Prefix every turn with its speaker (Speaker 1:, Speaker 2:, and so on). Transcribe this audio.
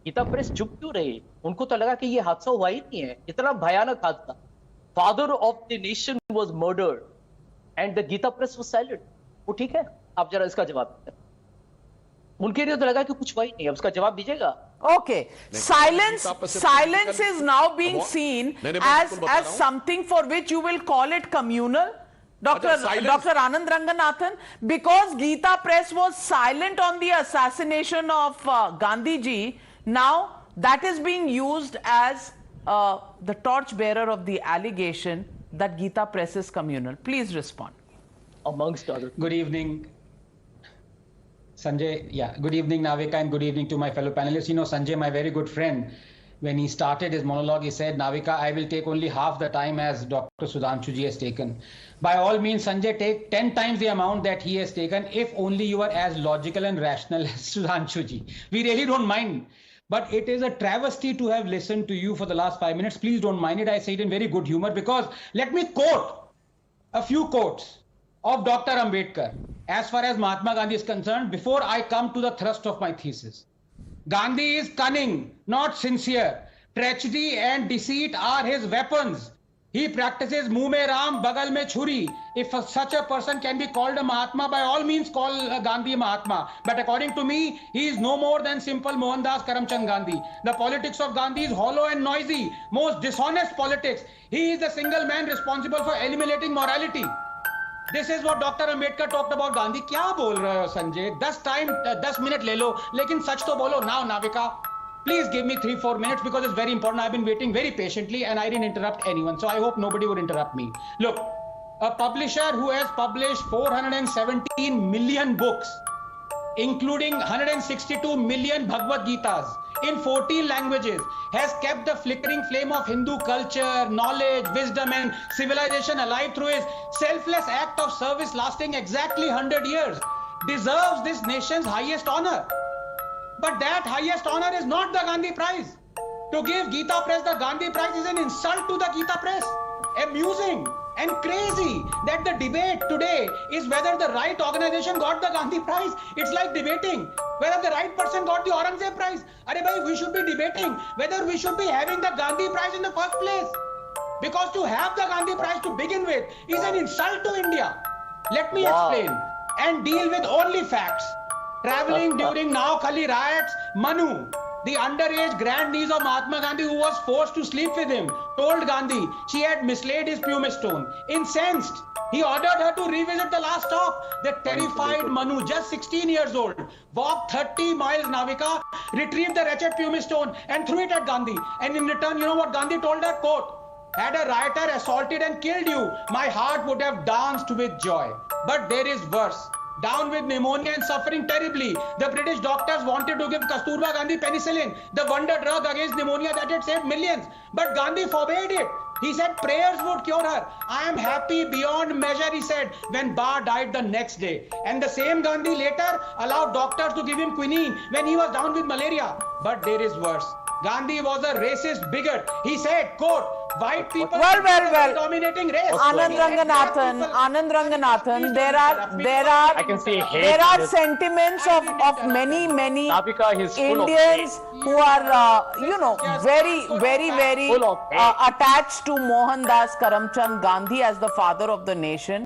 Speaker 1: Gita press चुप क्यों रही? उनको तो लगा कि ये हादसा हुआ ही नहीं है, इतना भयानक हादसा। Father of the nation was murdered and the Gita Press was silent. वो ठीक है, आप जरा इसका जवाब दीजिए। उनके लिए तो लगा कि कुछ हुआ ही नहीं है, उसका जवाब दीजिएगा।
Speaker 2: Okay, silence is now being seen as something for which you will call it communal, Dr. Anand Ranganathan, because Geeta Press was silent on the assassination of Gandhi ji. Now that is being used as the torchbearer of the allegation that Geeta Press is communal. Please respond.
Speaker 1: Amongst others.
Speaker 3: Good evening, Sanjay. Yeah, good evening, Navika, and good evening to my fellow panelists. You know, Sanjay, my very good friend, when he started his monologue, he said, Navika, I will take only half the time as Dr. Sudhanshu ji has taken. By all means, Sanjay, take 10 times the amount that he has taken, if only you are as logical and rational as Sudhanshu ji. We really don't mind. But it is a travesty to have listened to you for the last 5 minutes. Please don't mind it. I say it in very good humor, because let me quote a few quotes of Dr. Ambedkar as far as Mahatma Gandhi is concerned before I come to the thrust of my thesis. Gandhi is cunning, not sincere. Treachery and deceit are his weapons. He practices muh mein Ram, bagal mein chhuri. If such a person can be called a Mahatma, by all means call Gandhi a Mahatma. But according to me, he is no more than simple Mohandas Karamchand Gandhi. The politics of Gandhi is hollow and noisy, most dishonest politics. He is the single man responsible for eliminating morality. This is what Dr. Ambedkar talked about Gandhi. क्या बोल रहे हो Sanjay? 10 minute ले लो, लेकिन सच तो बोलो. Now, Navika, please give me 3-4 minutes, because it's very important. I've been waiting very patiently and I didn't interrupt anyone. So I hope nobody would interrupt me. Look, a publisher who has published 417 million books, including 162 million Bhagavad Gitas in 14 languages, has kept the flickering flame of Hindu culture, knowledge, wisdom and civilization alive through his selfless act of service lasting exactly 100 years, deserves this nation's highest honor. But that highest honor is not the Gandhi Prize. To give Geeta Press the Gandhi Prize is an insult to the Geeta Press. Amusing and crazy that the debate today is whether the right organization got the Gandhi Prize. It's like debating whether the right person got the Aurangzeb Prize. Arey bhai, we should be debating whether we should be having the Gandhi Prize in the first place. Because to have the Gandhi Prize to begin with is an insult to India. Let me explain and deal with only facts. Traveling during Naokali riots, Manu, the underage grandniece of Mahatma Gandhi, who was forced to sleep with him, told Gandhi she had mislaid his pumice stone. Incensed, he ordered her to revisit the last stop. The terrified Manu, just 16 years old, walked 30 miles, Navika, retrieved the wretched pumice stone and threw it at Gandhi. And in return, you know what Gandhi told her? Quote, had a rioter assaulted and killed you, my heart would have danced with joy. But there is worse. Down with pneumonia and suffering terribly, the British doctors wanted to give Kasturba Gandhi penicillin, the wonder drug against pneumonia that had saved millions. But Gandhi forbade it. He said prayers would cure her. I am happy beyond measure, he said, when Ba died the next day. And the same Gandhi later allowed doctors to give him quinine when he was down with malaria. But there is worse. Gandhi was a racist bigot. He said, quote, white people
Speaker 2: Well.
Speaker 3: are dominating race.
Speaker 2: Anand Ranganathan, there are sentiments of many Indians who are, very attached to Mohandas Karamchand Gandhi as the father of the nation.